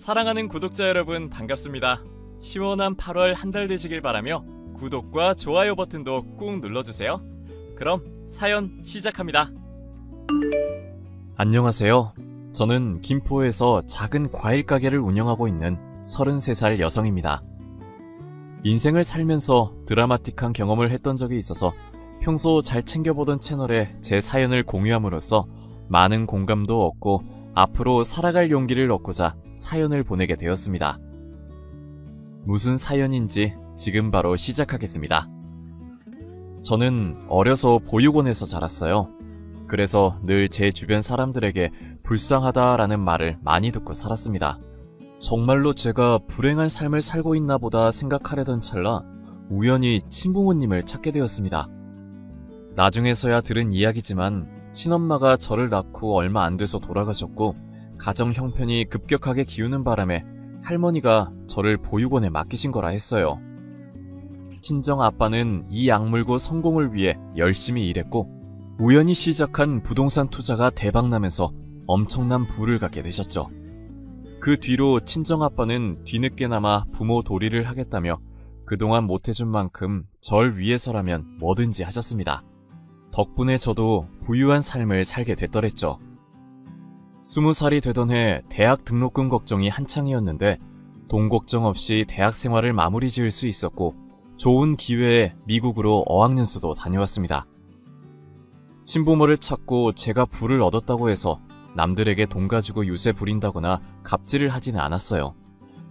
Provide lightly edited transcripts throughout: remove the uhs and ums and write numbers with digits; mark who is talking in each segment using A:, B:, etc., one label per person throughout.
A: 사랑하는 구독자 여러분 반갑습니다. 시원한 8월 한 달 되시길 바라며 구독과 좋아요 버튼도 꾹 눌러주세요. 그럼 사연 시작합니다. 안녕하세요. 저는 김포에서 작은 과일 가게를 운영하고 있는 33살 여성입니다. 인생을 살면서 드라마틱한 경험을 했던 적이 있어서 평소 잘 챙겨보던 채널에 제 사연을 공유함으로써 많은 공감도 얻고 앞으로 살아갈 용기를 얻고자 사연을 보내게 되었습니다. 무슨 사연인지 지금 바로 시작하겠습니다. 저는 어려서 보육원에서 자랐어요. 그래서 늘 제 주변 사람들에게 불쌍하다라는 말을 많이 듣고 살았습니다. 정말로 제가 불행한 삶을 살고 있나 보다 생각하려던 찰나 우연히 친부모님을 찾게 되었습니다. 나중에서야 들은 이야기지만 친엄마가 저를 낳고 얼마 안 돼서 돌아가셨고 가정 형편이 급격하게 기우는 바람에 할머니가 저를 보육원에 맡기신 거라 했어요. 친정 아빠는 이 악물고 성공을 위해 열심히 일했고 우연히 시작한 부동산 투자가 대박나면서 엄청난 부를 갖게 되셨죠. 그 뒤로 친정 아빠는 뒤늦게나마 부모 도리를 하겠다며 그동안 못해준 만큼 절 위해서라면 뭐든지 하셨습니다. 덕분에 저도 부유한 삶을 살게 됐더랬죠. 20살이 되던 해 대학 등록금 걱정이 한창이었는데 돈 걱정 없이 대학 생활을 마무리 지을 수 있었고 좋은 기회에 미국으로 어학연수도 다녀왔습니다. 친부모를 찾고 제가 부를 얻었다고 해서 남들에게 돈 가지고 유세 부린다거나 갑질을 하지는 않았어요.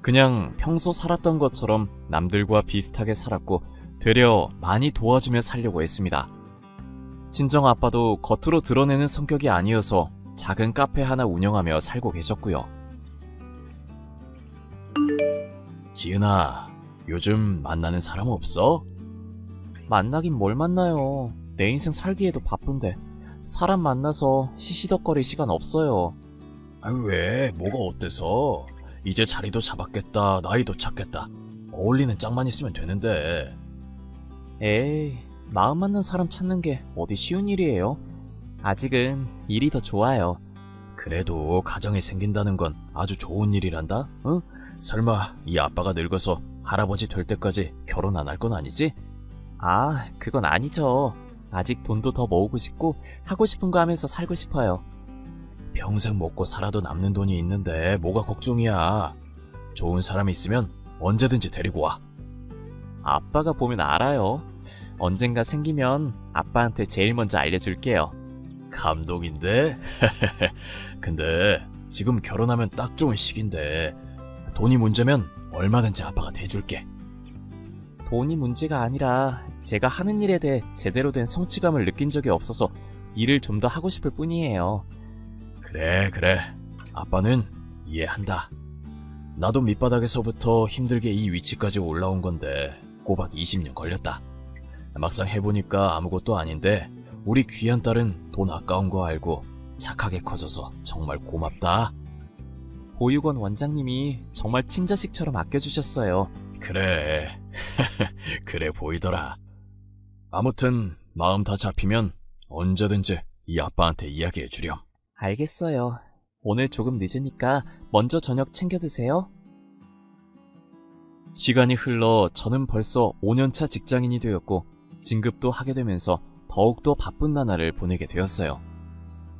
A: 그냥 평소 살았던 것처럼 남들과 비슷하게 살았고 되려 많이 도와주며 살려고 했습니다. 친정 아빠도 겉으로 드러내는 성격이 아니어서 작은 카페 하나 운영하며 살고 계셨고요. 지은아, 요즘 만나는 사람 없어? 만나긴 뭘 만나요. 내 인생 살기에도 바쁜데 사람 만나서 시시덕거릴 시간 없어요.
B: 왜? 뭐가 어때서? 이제 자리도 잡았겠다, 나이도 찾겠다. 어울리는 짝만 있으면 되는데.
A: 에이, 마음 맞는 사람 찾는 게 어디 쉬운 일이에요. 아직은 일이 더 좋아요.
B: 그래도 가정이 생긴다는 건 아주 좋은 일이란다? 응? 설마 이 아빠가 늙어서 할아버지 될 때까지 결혼 안 할 건 아니지?
A: 아, 그건 아니죠. 아직 돈도 더 모으고 싶고 하고 싶은 거 하면서 살고 싶어요.
B: 평생 먹고 살아도 남는 돈이 있는데 뭐가 걱정이야. 좋은 사람이 있으면 언제든지 데리고 와.
A: 아빠가 보면 알아요. 언젠가 생기면 아빠한테 제일 먼저 알려줄게요.
B: 감동인데? 근데 지금 결혼하면 딱 좋은 시기인데 돈이 문제면 얼마든지 아빠가 대줄게.
A: 돈이 문제가 아니라 제가 하는 일에 대해 제대로 된 성취감을 느낀 적이 없어서 일을 좀 더 하고 싶을 뿐이에요.
B: 그래. 아빠는 이해한다. 나도 밑바닥에서부터 힘들게 이 위치까지 올라온 건데 꼬박 20년 걸렸다. 막상 해보니까 아무것도 아닌데 우리 귀한 딸은 돈 아까운 거 알고 착하게 커져서 정말 고맙다.
A: 보육원 원장님이 정말 친자식처럼 아껴주셨어요.
B: 그래. 그래 보이더라. 아무튼 마음 다 잡히면 언제든지 이 아빠한테 이야기해 주렴.
A: 알겠어요. 오늘 조금 늦으니까 먼저 저녁 챙겨 드세요. 시간이 흘러 저는 벌써 5년차 직장인이 되었고 진급도 하게 되면서 더욱더 바쁜 나날을 보내게 되었어요.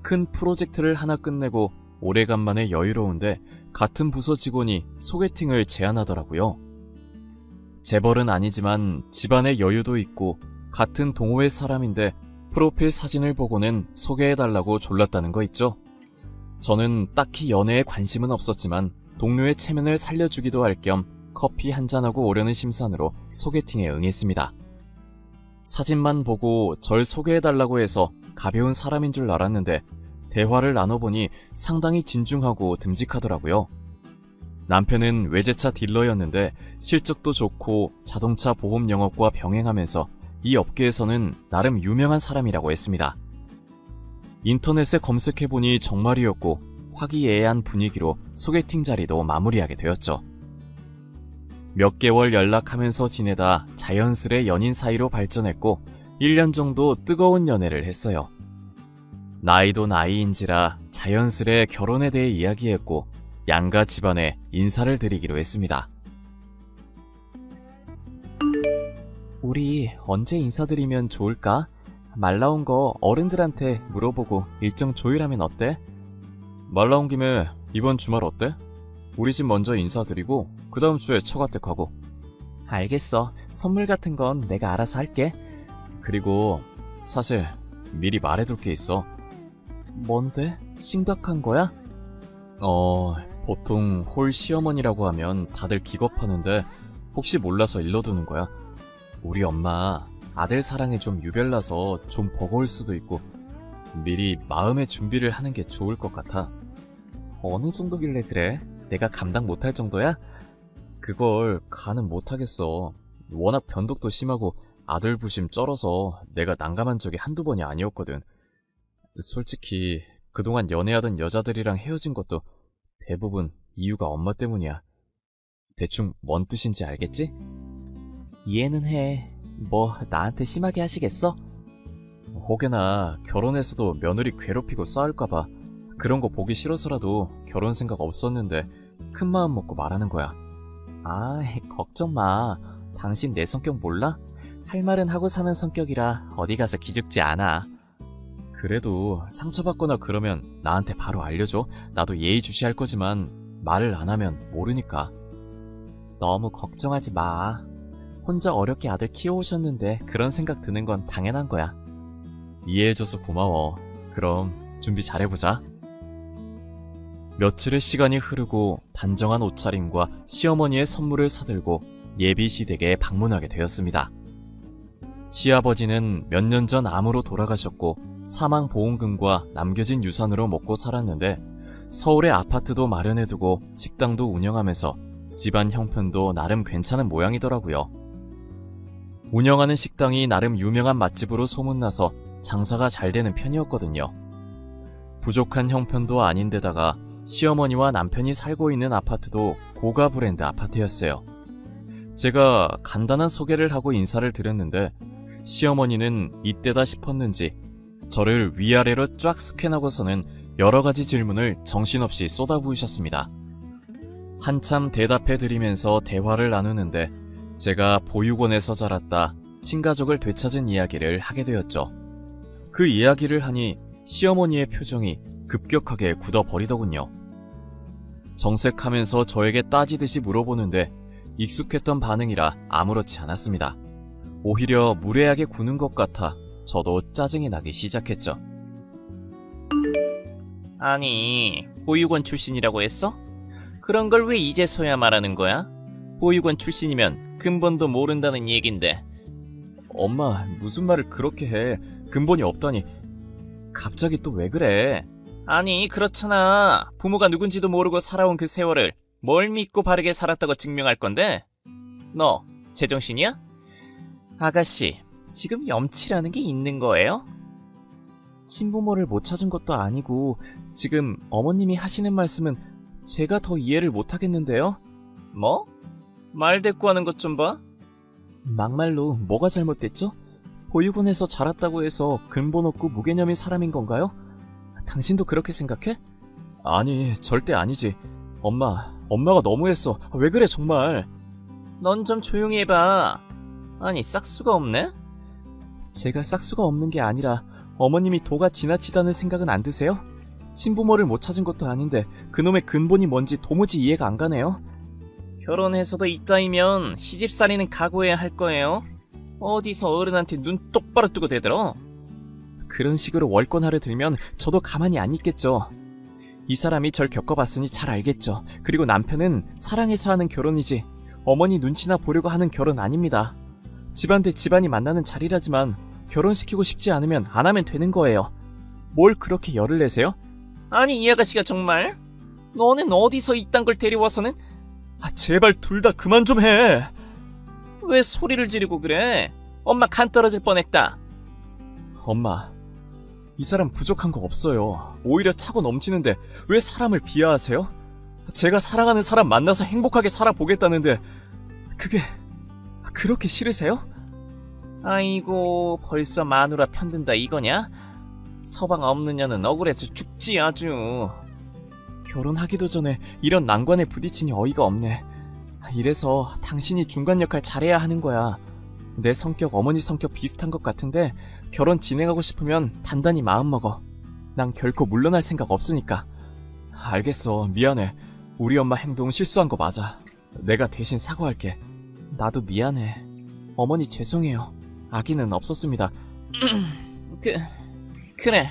A: 큰 프로젝트를 하나 끝내고 오래간만에 여유로운데 같은 부서 직원이 소개팅을 제안하더라고요. 재벌은 아니지만 집안의 여유도 있고 같은 동호회 사람인데 프로필 사진을 보고는 소개해달라고 졸랐다는 거 있죠? 저는 딱히 연애에 관심은 없었지만 동료의 체면을 살려주기도 할 겸 커피 한잔하고 오려는 심산으로 소개팅에 응했습니다. 사진만 보고 절 소개해달라고 해서 가벼운 사람인 줄 알았는데 대화를 나눠보니 상당히 진중하고 듬직하더라고요. 남편은 외제차 딜러였는데 실적도 좋고 자동차 보험 영업과 병행하면서 이 업계에서는 나름 유명한 사람이라고 했습니다. 인터넷에 검색해보니 정말이었고 화기애애한 분위기로 소개팅 자리도 마무리하게 되었죠. 몇 개월 연락하면서 지내다 자연스레 연인 사이로 발전했고 1년 정도 뜨거운 연애를 했어요. 나이도 나이인지라 자연스레 결혼에 대해 이야기했고 양가 집안에 인사를 드리기로 했습니다. 우리 언제 인사드리면 좋을까? 말 나온 거 어른들한테 물어보고 일정 조율하면 어때? 말 나온 김에 이번 주말 어때? 우리 집 먼저 인사드리고 그 다음 주에 처가댁하고. 알겠어. 선물 같은 건 내가 알아서 할게. 그리고 사실 미리 말해둘 게 있어. 뭔데? 심각한 거야? 보통 홀 시어머니라고 하면 다들 기겁하는데 혹시 몰라서 일러두는 거야. 우리 엄마 아들 사랑에 좀 유별나서 좀 버거울 수도 있고 미리 마음의 준비를 하는 게 좋을 것 같아. 어느 정도길래 그래? 내가 감당 못할 정도야? 그걸 가는 못하겠어. 워낙 변덕도 심하고 아들 부심 쩔어서 내가 난감한 적이 한두 번이 아니었거든. 솔직히 그동안 연애하던 여자들이랑 헤어진 것도 대부분 이유가 엄마 때문이야. 대충 뭔 뜻인지 알겠지? 이해는 해. 뭐 나한테 심하게 하시겠어? 혹여나 결혼해서도 며느리 괴롭히고 싸울까봐 그런 거 보기 싫어서라도 결혼 생각 없었는데 큰 마음 먹고 말하는 거야. 아, 걱정 마. 당신 내 성격 몰라? 할 말은 하고 사는 성격이라 어디 가서 기죽지 않아. 그래도 상처받거나 그러면 나한테 바로 알려줘. 나도 예의주시할 거지만 말을 안 하면 모르니까. 너무 걱정하지 마. 혼자 어렵게 아들 키워오셨는데 그런 생각 드는 건 당연한 거야. 이해해줘서 고마워. 그럼 준비 잘해보자. 며칠의 시간이 흐르고 단정한 옷차림과 시어머니의 선물을 사들고 예비 시댁에 방문하게 되었습니다. 시아버지는 몇 년 전 암으로 돌아가셨고 사망보험금과 남겨진 유산으로 먹고 살았는데 서울에 아파트도 마련해두고 식당도 운영하면서 집안 형편도 나름 괜찮은 모양이더라고요. 운영하는 식당이 나름 유명한 맛집으로 소문나서 장사가 잘 되는 편이었거든요. 부족한 형편도 아닌데다가 시어머니와 남편이 살고 있는 아파트도 고가 브랜드 아파트였어요. 제가 간단한 소개를 하고 인사를 드렸는데 시어머니는 이때다 싶었는지 저를 위아래로 쫙 스캔하고서는 여러 가지 질문을 정신없이 쏟아부으셨습니다. 한참 대답해드리면서 대화를 나누는데 제가 보육원에서 자랐다 친가족을 되찾은 이야기를 하게 되었죠. 그 이야기를 하니 시어머니의 표정이 급격하게 굳어버리더군요. 정색하면서 저에게 따지듯이 물어보는데 익숙했던 반응이라 아무렇지 않았습니다. 오히려 무례하게 구는 것 같아 저도 짜증이 나기 시작했죠.
C: 아니, 보육원 출신이라고 했어? 그런 걸 왜 이제서야 말하는 거야? 보육원 출신이면 근본도 모른다는 얘긴데.
A: 엄마, 무슨 말을 그렇게 해. 근본이 없다니. 갑자기 또 왜 그래?
C: 아니, 그렇잖아. 부모가 누군지도 모르고 살아온 그 세월을 뭘 믿고 바르게 살았다고 증명할 건데? 너 제정신이야? 아가씨, 지금 염치라는 게 있는 거예요?
A: 친부모를 못 찾은 것도 아니고 지금 어머님이 하시는 말씀은 제가 더 이해를 못 하겠는데요?
C: 뭐? 말 대꾸하는 것 좀 봐.
A: 막말로 뭐가 잘못됐죠? 보육원에서 자랐다고 해서 근본 없고 무개념인 사람인 건가요? 당신도 그렇게 생각해? 아니, 절대 아니지. 엄마가 너무했어. 왜 그래 정말.
C: 넌 좀 조용히 해봐. 아니, 싹수가 없네?
A: 제가 싹수가 없는 게 아니라 어머님이 도가 지나치다는 생각은 안 드세요? 친부모를 못 찾은 것도 아닌데 그놈의 근본이 뭔지 도무지 이해가 안 가네요.
C: 결혼해서도 이따위면 시집살이는 각오해야 할 거예요. 어디서 어른한테 눈 똑바로 뜨고 대들어?
A: 그런 식으로 월권하를 들면 저도 가만히 안 있겠죠. 이 사람이 절 겪어봤으니 잘 알겠죠. 그리고 남편은 사랑해서 하는 결혼이지 어머니 눈치나 보려고 하는 결혼 아닙니다. 집안 대 집안이 만나는 자리라지만 결혼시키고 싶지 않으면 안 하면 되는 거예요. 뭘 그렇게 열을 내세요?
C: 아니, 이 아가씨가 정말? 너는 어디서 이딴 걸 데려와서는?
A: 제발 둘 다 그만 좀 해.
C: 왜 소리를 지르고 그래? 엄마 간 떨어질 뻔했다.
A: 엄마, 이 사람 부족한 거 없어요. 오히려 차고 넘치는데 왜 사람을 비하하세요? 제가 사랑하는 사람 만나서 행복하게 살아보겠다는데 그게 그렇게 싫으세요?
C: 아이고, 벌써 마누라 편든다 이거냐? 서방 없는 년은 억울해서 죽지 아주.
A: 결혼하기도 전에 이런 난관에 부딪히니 어이가 없네. 이래서 당신이 중간 역할 잘해야 하는 거야. 내 성격 어머니 성격 비슷한 것 같은데 결혼 진행하고 싶으면 단단히 마음먹어. 난 결코 물러날 생각 없으니까. 알겠어. 미안해. 우리 엄마 행동 실수한 거 맞아. 내가 대신 사과할게. 나도 미안해. 어머니 죄송해요. 아기는 없었습니다.
C: 그래.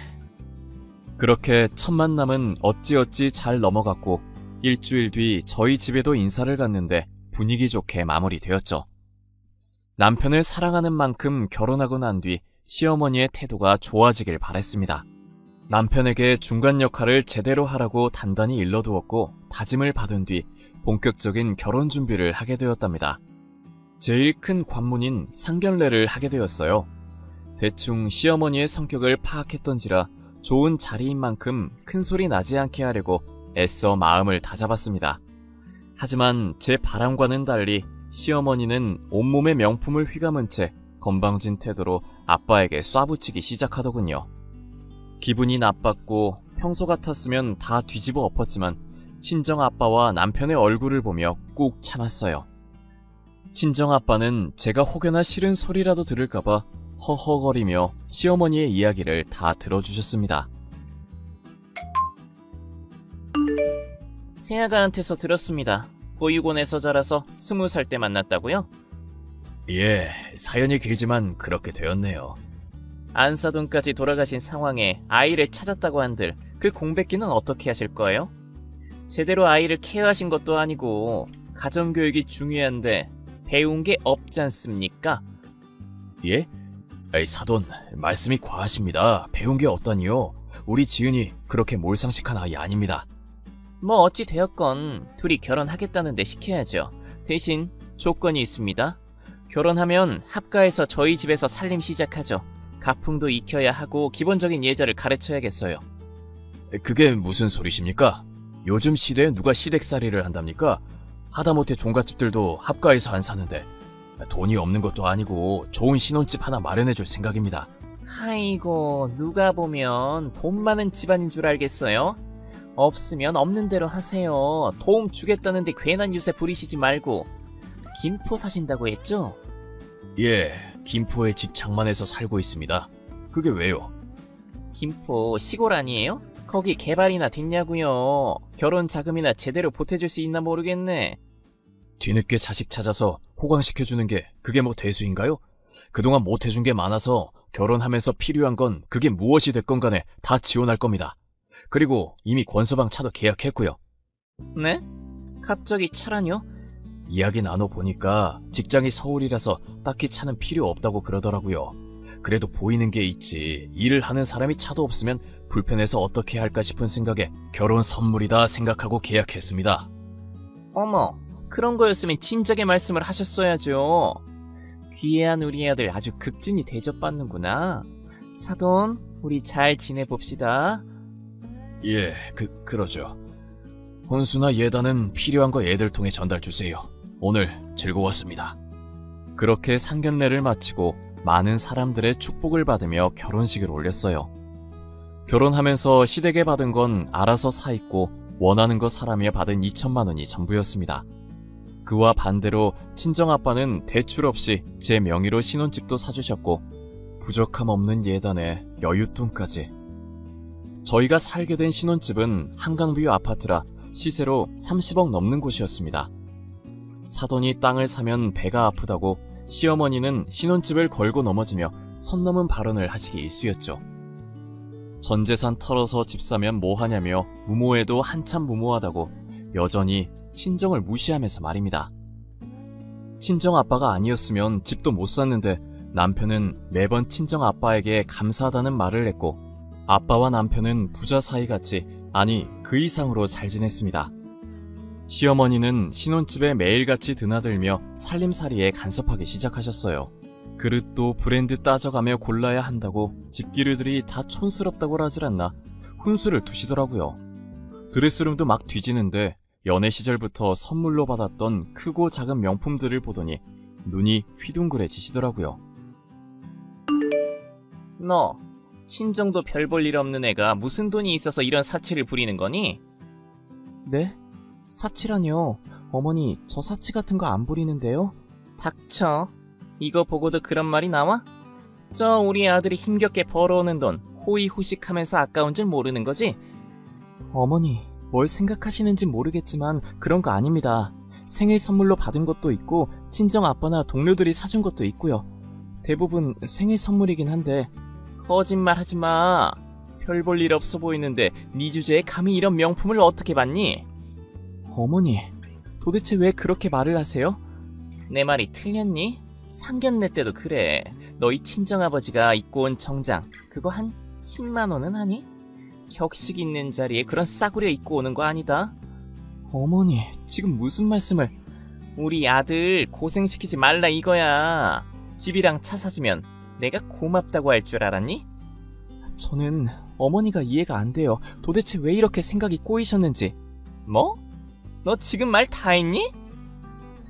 A: 그렇게 첫 만남은 어찌어찌 잘 넘어갔고 일주일 뒤 저희 집에도 인사를 갔는데 분위기 좋게 마무리되었죠. 남편을 사랑하는 만큼 결혼하고 난 뒤 시어머니의 태도가 좋아지길 바랬습니다. 남편에게 중간 역할을 제대로 하라고 단단히 일러두었고 다짐을 받은 뒤 본격적인 결혼 준비를 하게 되었답니다. 제일 큰 관문인 상견례를 하게 되었어요. 대충 시어머니의 성격을 파악했던지라 좋은 자리인 만큼 큰 소리 나지 않게 하려고 애써 마음을 다잡았습니다. 하지만 제 바람과는 달리 시어머니는 온몸의 명품을 휘감은 채 건방진 태도로 아빠에게 쏴붙이기 시작하더군요. 기분이 나빴고 평소 같았으면 다 뒤집어 엎었지만 친정아빠와 남편의 얼굴을 보며 꾹 참았어요. 친정아빠는 제가 혹여나 싫은 소리라도 들을까봐 허허거리며 시어머니의 이야기를 다 들어주셨습니다.
C: 새아가한테서 들었습니다. 보육원에서 자라서 20살 때 만났다고요?
B: 예, 사연이 길지만 그렇게 되었네요.
C: 안사돈까지 돌아가신 상황에 아이를 찾았다고 한들 그 공백기는 어떻게 하실 거예요? 제대로 아이를 케어하신 것도 아니고 가정교육이 중요한데 배운 게 없지 않습니까?
B: 예? 사돈, 말씀이 과하십니다. 배운 게 없다니요. 우리 지은이 그렇게 몰상식한 아이 아닙니다.
C: 뭐 어찌 되었건 둘이 결혼하겠다는데 시켜야죠. 대신 조건이 있습니다. 결혼하면 합가해서 저희 집에서 살림 시작하죠. 가풍도 익혀야 하고 기본적인 예절을 가르쳐야겠어요.
B: 그게 무슨 소리십니까? 요즘 시대에 누가 시댁살이를 한답니까? 하다못해 종갓집들도 합가해서 안 사는데 돈이 없는 것도 아니고 좋은 신혼집 하나 마련해줄 생각입니다.
C: 아이고, 누가 보면 돈 많은 집안인 줄 알겠어요? 없으면 없는 대로 하세요. 도움 주겠다는데 괜한 유세 부리시지 말고. 김포 사신다고 했죠?
B: 예, 김포에 집 장만해서 살고 있습니다. 그게 왜요?
C: 김포 시골 아니에요? 거기 개발이나 됐냐고요. 결혼 자금이나 제대로 보태줄 수 있나 모르겠네.
B: 뒤늦게 자식 찾아서 호강시켜주는 게 그게 뭐 대수인가요? 그동안 못해준 게 많아서 결혼하면서 필요한 건 그게 무엇이 됐건 간에 다 지원할 겁니다. 그리고 이미 권서방 차도 계약했고요.
C: 네? 갑자기 차라뇨?
B: 이야기 나눠보니까 직장이 서울이라서 딱히 차는 필요 없다고 그러더라고요. 그래도 보이는 게 있지. 일을 하는 사람이 차도 없으면 불편해서 어떻게 할까 싶은 생각에 결혼 선물이다 생각하고 계약했습니다.
C: 어머, 그런 거였으면 진작에 말씀을 하셨어야죠. 귀애한 우리 아들 아주 극진히 대접받는구나. 사돈, 우리 잘 지내봅시다.
B: 예, 그러죠. 혼수나 예단은 필요한 거 애들 통해 전달 주세요. 오늘 즐거웠습니다.
A: 그렇게 상견례를 마치고 많은 사람들의 축복을 받으며 결혼식을 올렸어요. 결혼하면서 시댁에 받은 건 알아서 사입고 원하는 거 사라며 받은 2천만 원이 전부였습니다. 그와 반대로 친정아빠는 대출 없이 제 명의로 신혼집도 사주셨고 부족함 없는 예단에 여윳돈까지. 저희가 살게 된 신혼집은 한강뷰 아파트라 시세로 30억 넘는 곳이었습니다. 사돈이 땅을 사면 배가 아프다고 시어머니는 신혼집을 걸고 넘어지며 선 넘은 발언을 하시기 일쑤였죠. 전 재산 털어서 집 사면 뭐하냐며 무모해도 한참 무모하다고 여전히 친정을 무시하면서 말입니다. 친정아빠가 아니었으면 집도 못 샀는데 남편은 매번 친정아빠에게 감사하다는 말을 했고 아빠와 남편은 부자 사이같이 아니 그 이상으로 잘 지냈습니다. 시어머니는 신혼집에 매일같이 드나들며 살림살이에 간섭하기 시작하셨어요. 그릇도 브랜드 따져가며 골라야 한다고 집기류들이 다 촌스럽다고 하질 않나 훈수를 두시더라고요. 드레스룸도 막 뒤지는데 연애 시절부터 선물로 받았던 크고 작은 명품들을 보더니 눈이 휘둥그레지시더라고요.
C: 너 친정도 별 볼 일 없는 애가 무슨 돈이 있어서 이런 사치를 부리는 거니? 네? 사치라뇨. 어머니, 저 사치 같은 거 안 부리는데요? 닥쳐. 이거 보고도 그런 말이 나와? 저 우리 아들이 힘겹게 벌어오는 돈 호의호식하면서 아까운 줄 모르는 거지? 어머니, 뭘 생각하시는지 모르겠지만 그런 거 아닙니다. 생일 선물로 받은 것도 있고 친정 아빠나 동료들이 사준 것도 있고요. 대부분 생일 선물이긴 한데. 거짓말하지 마. 별 볼 일 없어 보이는데 네 주제에 감히 이런 명품을 어떻게 받니? 어머니, 도대체 왜 그렇게 말을 하세요? 내 말이 틀렸니? 상견례 때도 그래. 너희 친정아버지가 입고 온 정장 그거 한 10만 원은 하니? 격식 있는 자리에 그런 싸구려 입고 오는 거 아니다. 어머니, 지금 무슨 말씀을... 우리 아들 고생시키지 말라 이거야. 집이랑 차 사주면 내가 고맙다고 할 줄 알았니? 저는 어머니가 이해가 안 돼요. 도대체 왜 이렇게 생각이 꼬이셨는지. 뭐? 너 지금 말 다 했니?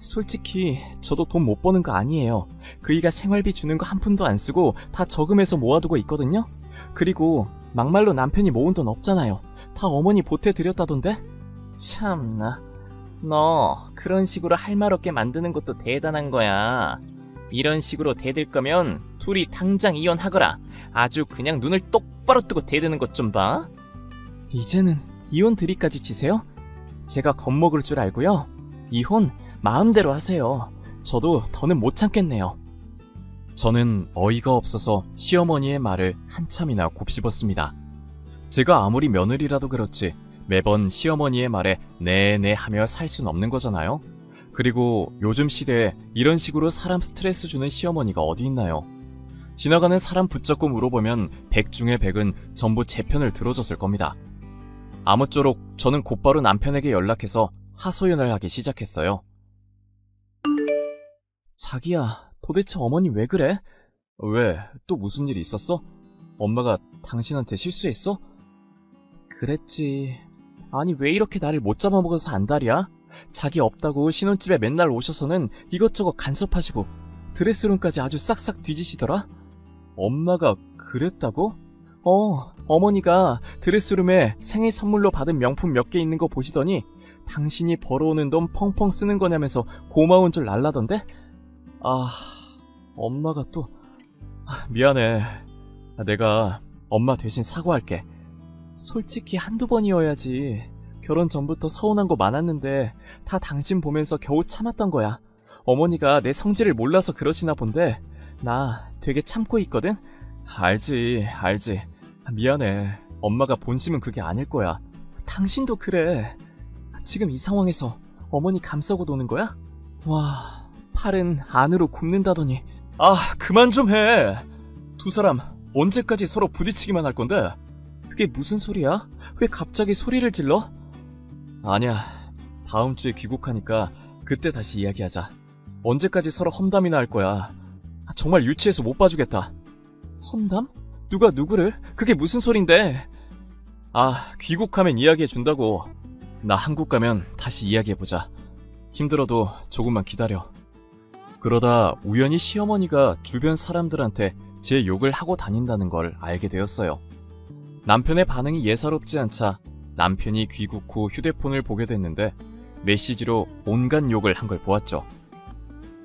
C: 솔직히 저도 돈 못 버는 거 아니에요. 그이가 생활비 주는 거 한 푼도 안 쓰고 다 저금해서 모아두고 있거든요. 그리고 막말로 남편이 모은 돈 없잖아요. 다 어머니 보태드렸다던데? 참나, 너 그런 식으로 할 말 없게 만드는 것도 대단한 거야. 이런 식으로 대들 거면 둘이 당장 이혼하거라. 아주 그냥 눈을 똑바로 뜨고 대드는 것 좀 봐. 이제는 이혼 드리까지 치세요? 제가 겁먹을 줄 알고요. 이혼 마음대로 하세요. 저도 더는 못 참겠네요.
A: 저는 어이가 없어서 시어머니의 말을 한참이나 곱씹었습니다. 제가 아무리 며느리라도 그렇지 매번 시어머니의 말에 네네 하며 살 순 없는 거잖아요. 그리고 요즘 시대에 이런 식으로 사람 스트레스 주는 시어머니가 어디 있나요? 지나가는 사람 붙잡고 물어보면 100 중에 100은 전부 제 편을 들어줬을 겁니다. 아무쪼록 저는 곧바로 남편에게 연락해서 하소연을 하기 시작했어요.
C: 자기야, 도대체 어머니 왜 그래?
A: 왜? 또 무슨 일이 있었어? 엄마가 당신한테 실수했어?
C: 그랬지. 아니, 왜 이렇게 나를 못 잡아먹어서 안달이야? 자기 없다고 신혼집에 맨날 오셔서는 이것저것 간섭하시고 드레스룸까지 아주 싹싹 뒤지시더라?
A: 엄마가 그랬다고?
C: 어머니가 드레스룸에 생일 선물로 받은 명품 몇 개 있는 거 보시더니 당신이 벌어오는 돈 펑펑 쓰는 거냐면서 고마운 줄 날라던데?
A: 엄마가 또... 미안해. 내가 엄마 대신 사과할게.
C: 솔직히 한두 번이어야지. 결혼 전부터 서운한 거 많았는데 다 당신 보면서 겨우 참았던 거야. 어머니가 내 성질을 몰라서 그러시나 본데 나 되게 참고 있거든?
A: 알지. 미안해. 엄마가 본심은 그게 아닐 거야.
C: 당신도 그래. 지금 이 상황에서 어머니 감싸고 노는 거야? 와, 팔은 안으로 굽는다더니.
A: 그만 좀 해. 두 사람 언제까지 서로 부딪히기만 할 건데?
C: 그게 무슨 소리야? 왜 갑자기 소리를 질러?
A: 아니야. 다음 주에 귀국하니까 그때 다시 이야기하자. 언제까지 서로 험담이나 할 거야. 정말 유치해서 못 봐주겠다.
C: 험담? 누가 누구를? 그게 무슨 소린데?
A: 귀국하면 이야기해준다고. 나 한국 가면 다시 이야기해보자. 힘들어도 조금만 기다려. 그러다 우연히 시어머니가 주변 사람들한테 제 욕을 하고 다닌다는 걸 알게 되었어요. 남편의 반응이 예사롭지 않자 남편이 귀국 후 휴대폰을 보게 됐는데 메시지로 온갖 욕을 한 걸 보았죠.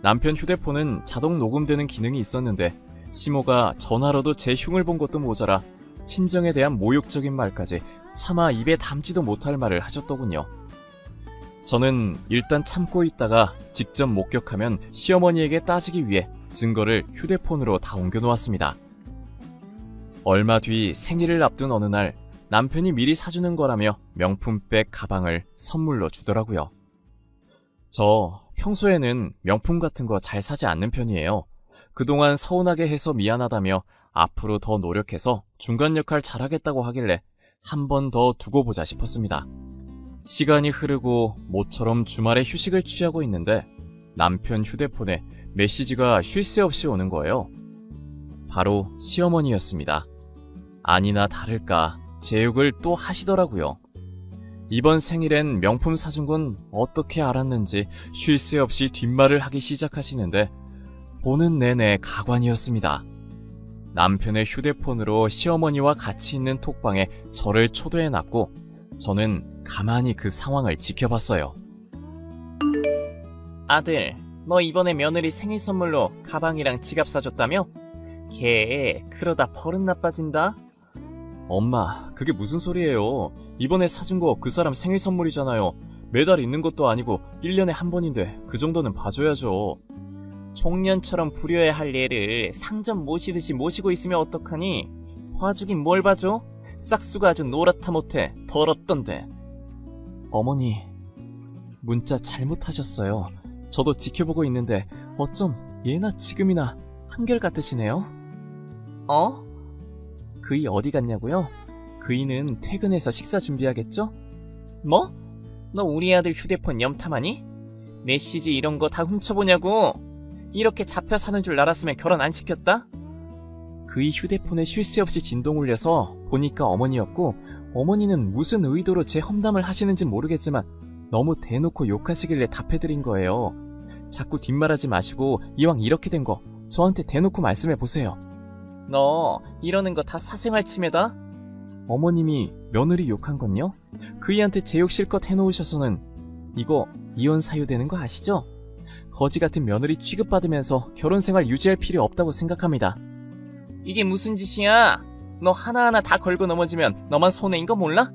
A: 남편 휴대폰은 자동 녹음되는 기능이 있었는데 시모가 전화로도 제 흉을 본 것도 모자라 친정에 대한 모욕적인 말까지 차마 입에 담지도 못할 말을 하셨더군요. 저는 일단 참고 있다가 직접 목격하면 시어머니에게 따지기 위해 증거를 휴대폰으로 다 옮겨놓았습니다. 얼마 뒤 생일을 앞둔 어느 날 남편이 미리 사주는 거라며 명품백 가방을 선물로 주더라고요. 저 평소에는 명품 같은 거 잘 사지 않는 편이에요. 그동안 서운하게 해서 미안하다며 앞으로 더 노력해서 중간 역할 잘하겠다고 하길래 한 번 더 두고 보자 싶었습니다. 시간이 흐르고 모처럼 주말에 휴식을 취하고 있는데 남편 휴대폰에 메시지가 쉴 새 없이 오는 거예요. 바로 시어머니였습니다. 아니나 다를까 제 욕을 또 하시더라고요. 이번 생일엔 명품 사준 건 어떻게 알았는지 쉴 새 없이 뒷말을 하기 시작하시는데 보는 내내 가관이었습니다. 남편의 휴대폰으로 시어머니와 같이 있는 톡방에 저를 초대해놨고 저는 가만히 그 상황을 지켜봤어요.
C: 아들, 너 이번에 며느리 생일 선물로 가방이랑 지갑 사줬다며? 걔 그러다 버릇 나빠진다?
A: 엄마, 그게 무슨 소리예요? 이번에 사준 거 그 사람 생일 선물이잖아요. 매달 있는 것도 아니고 1년에 한 번인데 그 정도는 봐줘야죠.
C: 종년처럼 부려야 할 얘를 상점 모시듯이 모시고 있으면 어떡하니? 봐주긴 뭘 봐줘? 싹수가 아주 노랗다 못해 더럽던데.
A: 어머니, 문자 잘못하셨어요. 저도 지켜보고 있는데 어쩜 예나 지금이나 한결같으시네요?
C: 어?
A: 그이 어디 갔냐고요? 그이는 퇴근해서 식사 준비하겠죠?
C: 뭐? 너 우리 아들 휴대폰 염탐하니? 메시지 이런 거 다 훔쳐보냐고? 이렇게 잡혀 사는 줄 알았으면 결혼 안 시켰다?
A: 그이 휴대폰에 쉴 새 없이 진동 울려서 보니까 어머니였고, 어머니는 무슨 의도로 제 험담을 하시는지 모르겠지만 너무 대놓고 욕하시길래 답해드린 거예요. 자꾸 뒷말하지 마시고 이왕 이렇게 된 거 저한테 대놓고 말씀해보세요.
C: 너 이러는 거 다 사생활 침해다?
A: 어머님이 며느리 욕한 건요? 그이한테 제 욕 실컷 해놓으셔서는 이거 이혼 사유되는 거 아시죠? 거지 같은 며느리 취급받으면서 결혼생활 유지할 필요 없다고 생각합니다.
C: 이게 무슨 짓이야? 너 하나하나 다 걸고 넘어지면 너만 손해인 거 몰라?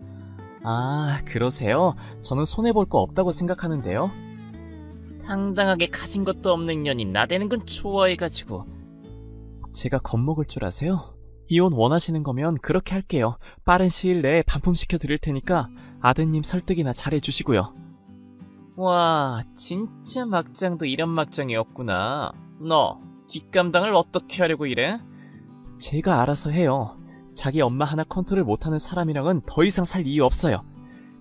A: 아, 그러세요? 저는 손해볼 거 없다고 생각하는데요.
C: 당당하게 가진 것도 없는 년이 나대는 건 좋아해가지고.
A: 제가 겁먹을 줄 아세요? 이혼 원하시는 거면 그렇게 할게요. 빠른 시일 내에 반품시켜 드릴 테니까 아드님 설득이나 잘해주시고요.
C: 와, 진짜 막장도 이런 막장이 없구나. 너 뒷감당을 어떻게 하려고 이래?
A: 제가 알아서 해요. 자기 엄마 하나 컨트롤 못하는 사람이랑은 더 이상 살 이유 없어요.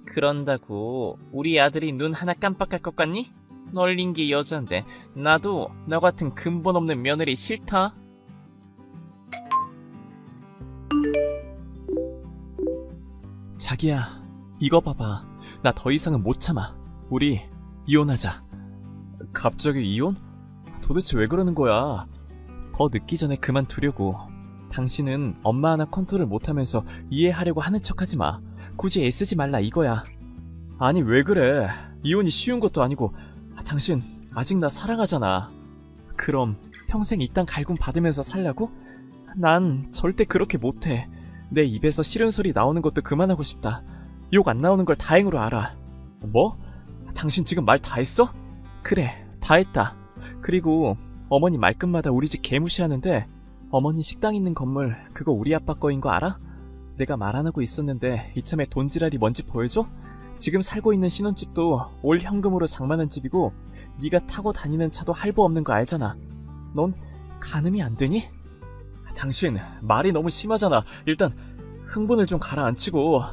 C: 그런다고 우리 아들이 눈 하나 깜빡할 것 같니? 널린 게 여잔데 나도 너 같은 근본 없는 며느리 싫다.
A: 자기야, 이거 봐봐. 나 더 이상은 못 참아. 우리 이혼하자. 갑자기 이혼? 도대체 왜 그러는 거야? 더 늦기 전에 그만두려고. 당신은 엄마 하나 컨트롤 못하면서 이해하려고 하는 척하지 마. 굳이 애쓰지 말라 이거야. 아니 왜 그래? 이혼이 쉬운 것도 아니고. 당신 아직 나 사랑하잖아. 그럼 평생 이 땅 갈굼 받으면서 살라고? 난 절대 그렇게 못해. 내 입에서 싫은 소리 나오는 것도 그만하고 싶다. 욕 안 나오는 걸 다행으로 알아. 뭐? 당신 지금 말 다 했어? 그래, 다 했다. 그리고 어머니 말끝마다 우리 집 개무시하는데 어머니 식당 있는 건물 그거 우리 아빠 거인 거 알아? 내가 말 안 하고 있었는데 이참에 돈지랄이 뭔지 보여줘? 지금 살고 있는 신혼집도 올 현금으로 장만한 집이고 네가 타고 다니는 차도 할부 없는 거 알잖아. 넌 가늠이 안 되니? 당신 말이 너무 심하잖아. 일단 흥분을 좀 가라앉히고.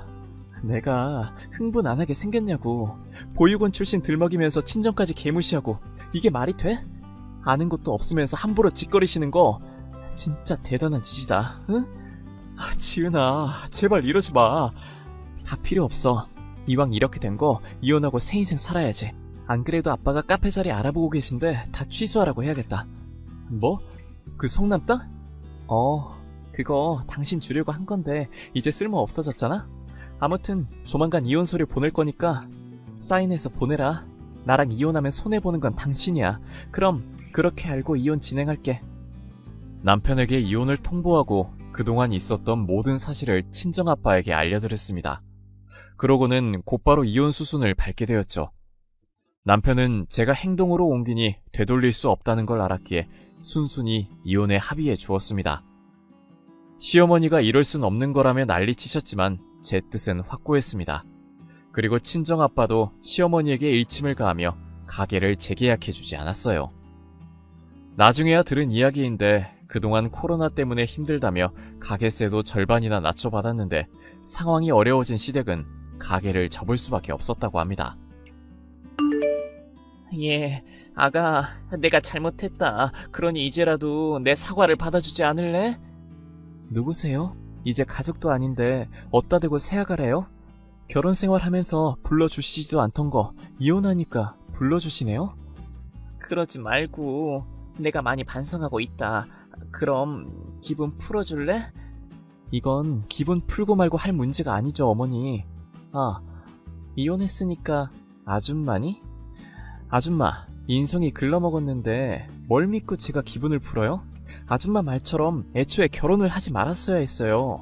A: 내가 흥분 안 하게 생겼냐고. 보육원 출신 들먹이면서 친정까지 개무시하고 이게 말이 돼? 아는 것도 없으면서 함부로 짓거리시는 거 진짜 대단한 짓이다. 응? 지은아, 제발 이러지 마. 다 필요 없어. 이왕 이렇게 된 거 이혼하고 새 인생 살아야지. 안 그래도 아빠가 카페 자리 알아보고 계신데 다 취소하라고 해야겠다. 뭐? 그 성남 땅? 그거 당신 주려고 한 건데 이제 쓸모 없어졌잖아? 아무튼 조만간 이혼 서류 보낼 거니까 사인해서 보내라. 나랑 이혼하면 손해보는 건 당신이야. 그럼 그렇게 알고 이혼 진행할게. 남편에게 이혼을 통보하고 그동안 있었던 모든 사실을 친정아빠에게 알려드렸습니다. 그러고는 곧바로 이혼 수순을 밟게 되었죠. 남편은 제가 행동으로 옮기니 되돌릴 수 없다는 걸 알았기에 순순히 이혼에 합의해 주었습니다. 시어머니가 이럴 순 없는 거라며 난리치셨지만 제 뜻은 확고했습니다. 그리고 친정아빠도 시어머니에게 일침을 가하며 가게를 재계약해주지 않았어요. 나중에야 들은 이야기인데 그동안 코로나 때문에 힘들다며 가게세도 절반이나 낮춰받았는데 상황이 어려워진 시댁은 가게를 접을 수밖에 없었다고 합니다.
C: 예, 아가, 내가 잘못했다. 그러니 이제라도 내 사과를 받아주지 않을래?
A: 누구세요? 이제 가족도 아닌데 어따 대고 새아가래요? 결혼 생활하면서 불러주시지도 않던 거 이혼하니까 불러주시네요?
C: 그러지 말고 내가 많이 반성하고 있다. 그럼 기분 풀어줄래?
A: 이건 기분 풀고 말고 할 문제가 아니죠, 어머니.
C: 아, 이혼했으니까 아줌마니? 아줌마, 인성이 글러먹었는데 뭘 믿고 제가 기분을 풀어요? 아줌마 말처럼 애초에 결혼을 하지 말았어야 했어요.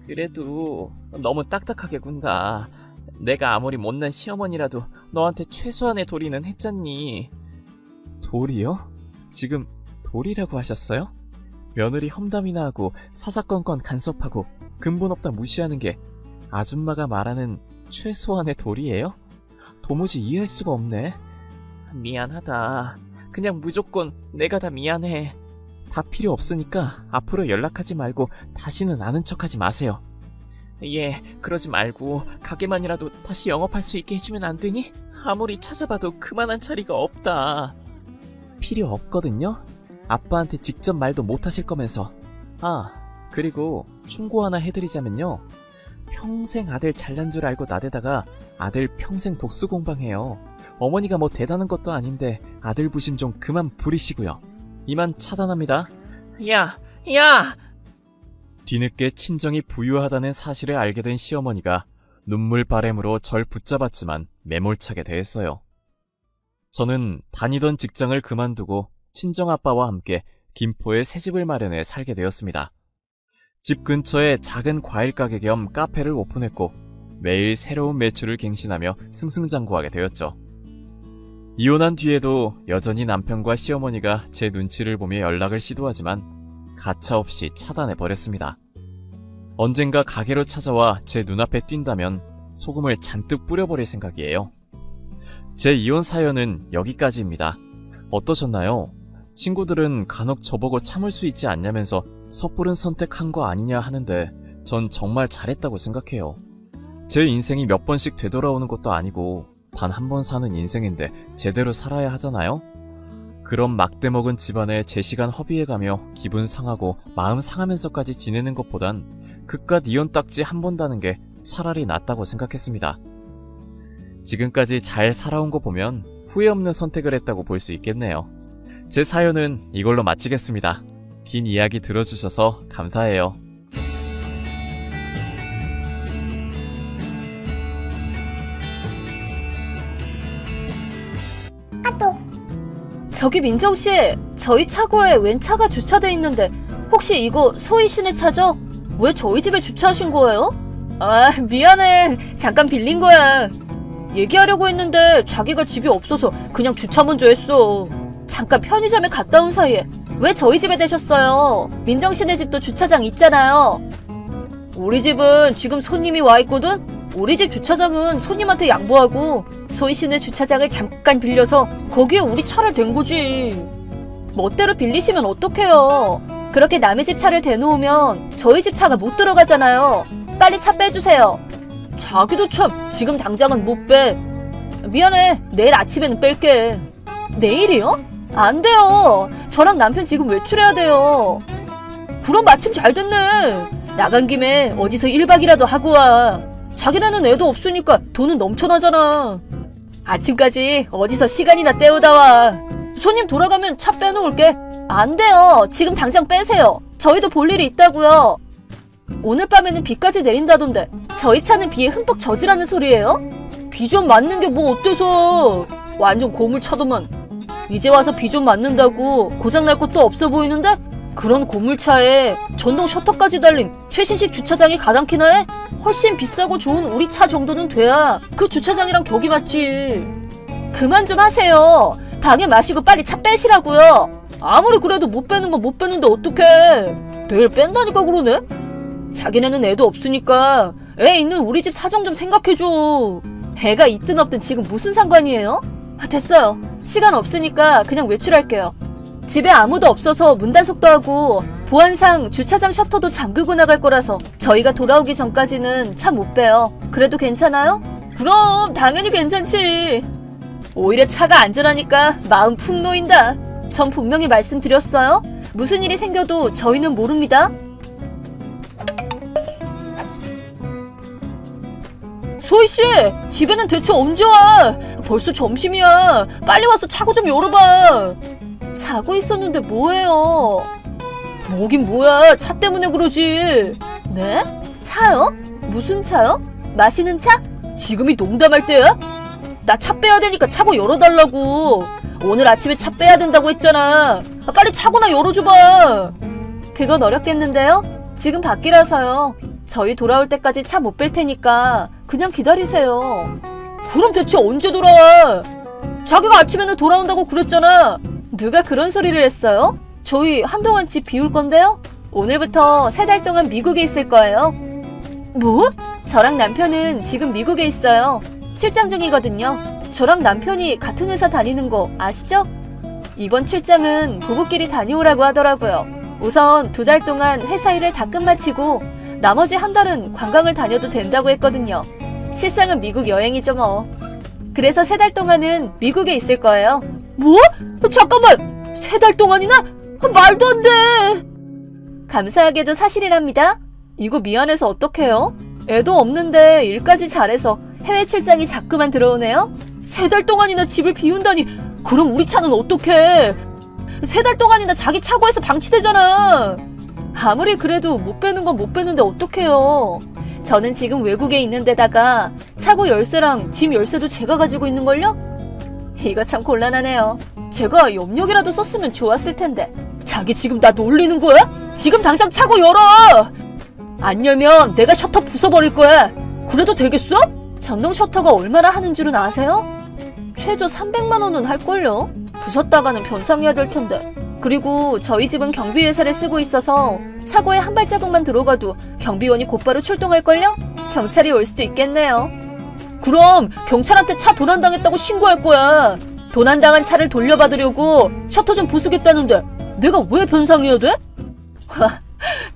C: 그래도 너무 딱딱하게 군다. 내가 아무리 못난 시어머니라도 너한테 최소한의 도리는 했잖니. 도리요? 지금 도리라고 하셨어요? 며느리 험담이나 하고 사사건건 간섭하고 근본 없다 무시하는 게 아줌마가 말하는 최소한의 도리예요? 도무지 이해할 수가 없네. 미안하다. 그냥 무조건 내가 다 미안해. 다 필요 없으니까 앞으로 연락하지 말고 다시는 아는 척하지 마세요. 예, 그러지 말고 가게만이라도 다시 영업할 수 있게 해주면 안 되니? 아무리 찾아봐도 그만한 자리가 없다. 필요 없거든요? 아빠한테 직접 말도 못 하실 거면서. 아, 그리고 충고 하나 해드리자면요. 평생 아들 잘난 줄 알고 나대다가 아들 평생 독수 공방해요. 어머니가 뭐 대단한 것도 아닌데 아들 부심 좀 그만 부리시고요. 이만 차단합니다. 야! 뒤늦게 친정이 부유하다는 사실을 알게 된 시어머니가 눈물 바램으로 절 붙잡았지만 매몰차게 대했어요. 저는 다니던 직장을 그만두고 친정아빠와 함께 김포에 새집을 마련해 살게 되었습니다. 집 근처에 작은 과일 가게 겸 카페를 오픈했고 매일 새로운 매출을 갱신하며 승승장구하게 되었죠. 이혼한 뒤에도 여전히 남편과 시어머니가 제 눈치를 보며 연락을 시도하지만 가차없이 차단해버렸습니다. 언젠가 가게로 찾아와 제 눈앞에 뛴다면 소금을 잔뜩 뿌려버릴 생각이에요. 제 이혼 사연은 여기까지입니다. 어떠셨나요? 친구들은 간혹 저보고 참을 수 있지 않냐면서 섣부른 선택한 거 아니냐 하는데 전 정말 잘했다고 생각해요. 제 인생이 몇 번씩 되돌아오는 것도 아니고 단 한 번 사는 인생인데 제대로 살아야 하잖아요? 그런 막대먹은 집안에 제 시간 허비해가며 기분 상하고 마음 상하면서까지 지내는 것보단 그깟 이혼 딱지 한 번 다는 게 차라리 낫다고 생각했습니다. 지금까지 잘 살아온 거 보면 후회 없는 선택을 했다고 볼 수 있겠네요. 제 사연은 이걸로 마치겠습니다. 긴 이야기 들어주셔서 감사해요.
D: 저기 민정씨, 저희 차고에 웬 차가 주차돼 있는데 혹시 이거 소희 씨네 차죠? 왜 저희 집에 주차하신 거예요? 아, 미안해. 잠깐 빌린 거야. 얘기하려고 했는데 자기가 집이 없어서 그냥 주차 먼저 했어. 잠깐 편의점에 갔다 온 사이에 왜 저희 집에 대셨어요? 민정씨네 집도 주차장 있잖아요. 우리 집은 지금 손님이 와 있거든? 우리 집 주차장은 손님한테 양보하고 소희 씨네 주차장을 잠깐 빌려서 거기에 우리 차를 댄 거지. 멋대로 빌리시면 어떡해요. 그렇게 남의 집 차를 대놓으면 저희 집 차가 못 들어가잖아요. 빨리 차 빼주세요. 자기도 참 지금 당장은 못 빼. 미안해. 내일 아침에는 뺄게. 내일이요? 안 돼요. 저랑 남편 지금 외출해야 돼요. 그럼 마침 잘 됐네. 나간 김에 어디서 1박이라도 하고 와. 자기네는 애도 없으니까 돈은 넘쳐나잖아. 아침까지 어디서 시간이나 때우다 와. 손님 돌아가면 차 빼놓을게. 안 돼요. 지금 당장 빼세요. 저희도 볼 일이 있다고요. 오늘 밤에는 비까지 내린다던데 저희 차는 비에 흠뻑 젖으라는 소리예요? 비 좀 맞는 게 뭐 어때서. 완전 고물차더만. 이제 와서 비 좀 맞는다고 고장날 것도 없어 보이는데 그런 고물차에 전동 셔터까지 달린 최신식 주차장이 가당키나 해? 훨씬 비싸고 좋은 우리 차 정도는 돼야 그 주차장이랑 격이 맞지. 그만 좀 하세요. 방해 마시고 빨리 차 빼시라고요. 아무리 그래도 못 빼는 건 못 빼는데 어떡해. 내일 뺀다니까 그러네. 자기네는 애도 없으니까 애 있는 우리 집 사정 좀 생각해줘. 애가 있든 없든 지금 무슨 상관이에요? 됐어요. 시간 없으니까 그냥 외출할게요. 집에 아무도 없어서 문단속도 하고 보안상 주차장 셔터도 잠그고 나갈 거라서 저희가 돌아오기 전까지는 차 못 빼요. 그래도 괜찮아요? 그럼 당연히 괜찮지. 오히려 차가 안전하니까 마음 푹 놓인다. 전 분명히 말씀드렸어요. 무슨 일이 생겨도 저희는 모릅니다. 소희씨! 집에는 대체 언제 와? 벌써 점심이야. 빨리 와서 차고 좀 열어봐. 자고 있었는데 뭐해요? 뭐긴 뭐야. 차 때문에 그러지. 네? 차요? 무슨 차요? 마시는 차? 지금이 농담할 때야? 나 차 빼야 되니까 차고 열어달라고. 오늘 아침에 차 빼야 된다고 했잖아. 빨리 차고나 열어줘봐. 그건 어렵겠는데요? 지금 밖이라서요. 저희 돌아올 때까지 차 못 뺄 테니까 그냥 기다리세요. 그럼 대체 언제 돌아와? 자기가 아침에는 돌아온다고 그랬잖아. 누가 그런 소리를 했어요? 저희 한동안 집 비울 건데요? 오늘부터 3달 동안 미국에 있을 거예요. 뭐? 저랑 남편은 지금 미국에 있어요. 출장 중이거든요. 저랑 남편이 같은 회사 다니는 거 아시죠? 이번 출장은 부부끼리 다녀오라고 하더라고요. 우선 2달 동안 회사 일을 다 끝마치고 나머지 1달은 관광을 다녀도 된다고 했거든요. 실상은 미국 여행이죠 뭐. 그래서 3달 동안은 미국에 있을 거예요. 뭐? 잠깐만! 3달 동안이나? 말도 안 돼! 감사하게도 사실이랍니다. 이거 미안해서 어떡해요? 애도 없는데 일까지 잘해서 해외 출장이 자꾸만 들어오네요? 3달 동안이나 집을 비운다니. 그럼 우리 차는 어떡해? 3달 동안이나 자기 차고에서 방치되잖아. 아무리 그래도 못 빼는 건 못 빼는데 어떡해요. 저는 지금 외국에 있는 데다가 차고 열쇠랑 집 열쇠도 제가 가지고 있는걸요? 이거 참 곤란하네요. 제가 염력이라도 썼으면 좋았을 텐데. 자기 지금 나 놀리는 거야? 지금 당장 차고 열어! 안 열면 내가 셔터 부숴버릴 거야. 그래도 되겠어? 전동 셔터가 얼마나 하는 줄은 아세요? 최저 300만 원은 할걸요? 부쉈다가는 변상해야 될 텐데. 그리고 저희 집은 경비회사를 쓰고 있어서 차고에 한 발자국만 들어가도 경비원이 곧바로 출동할걸요? 경찰이 올 수도 있겠네요. 그럼 경찰한테 차 도난당했다고 신고할 거야. 도난당한 차를 돌려받으려고 셔터 좀 부수겠다는데 내가 왜 변상해야 돼?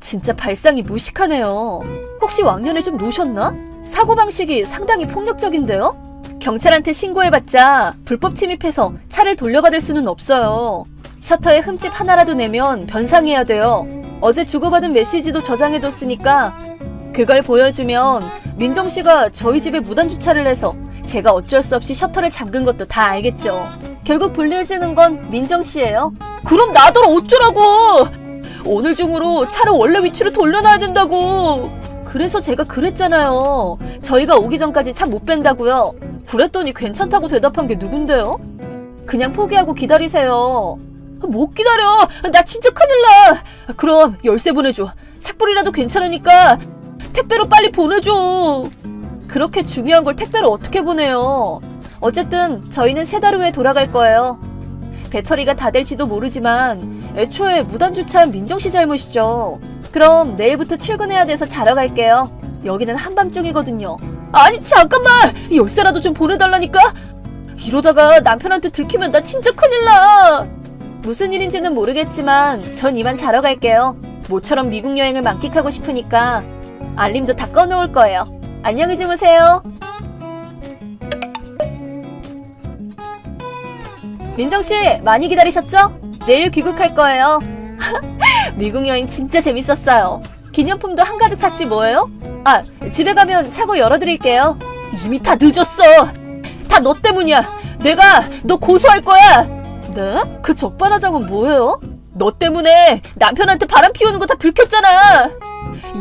D: 진짜 발상이 무식하네요. 혹시 왕년에 좀 노셨나? 사고방식이 상당히 폭력적인데요? 경찰한테 신고해봤자 불법 침입해서 차를 돌려받을 수는 없어요. 셔터에 흠집 하나라도 내면 변상해야 돼요. 어제 주고받은 메시지도 저장해뒀으니까 그걸 보여주면 민정씨가 저희 집에 무단주차를 해서 제가 어쩔 수 없이 셔터를 잠근 것도 다 알겠죠. 결국 불리해지는 건 민정씨예요. 그럼 나더러 어쩌라고! 오늘 중으로 차를 원래 위치로 돌려놔야 된다고! 그래서 제가 그랬잖아요. 저희가 오기 전까지 차 못 뺀다고요. 그랬더니 괜찮다고 대답한 게 누군데요? 그냥 포기하고 기다리세요. 못 기다려! 나 진짜 큰일 나! 그럼 열쇠 보내줘. 착불이라도 괜찮으니까 택배로 빨리 보내줘. 그렇게 중요한 걸 택배로 어떻게 보내요? 어쨌든 저희는 3달 후에 돌아갈 거예요. 배터리가 다 될지도 모르지만 애초에 무단주차한 민정씨 잘못이죠. 그럼 내일부터 출근해야 돼서 자러 갈게요. 여기는 한밤중이거든요. 아니 잠깐만! 열쇠라도 좀 보내달라니까? 이러다가 남편한테 들키면 나 진짜 큰일 나! 무슨 일인지는 모르겠지만 전 이만 자러 갈게요. 모처럼 미국 여행을 만끽하고 싶으니까 알림도 다 꺼놓을 거예요. 안녕히 주무세요. 민정씨 많이 기다리셨죠? 내일 귀국할 거예요. 미국 여행 진짜 재밌었어요. 기념품도 한가득 샀지 뭐예요? 아, 집에 가면 차고 열어드릴게요. 이미 다 늦었어. 다 너 때문이야. 내가 너 고소할 거야. 네? 그 적반하장은 뭐예요? 너 때문에 남편한테 바람 피우는 거 다 들켰잖아.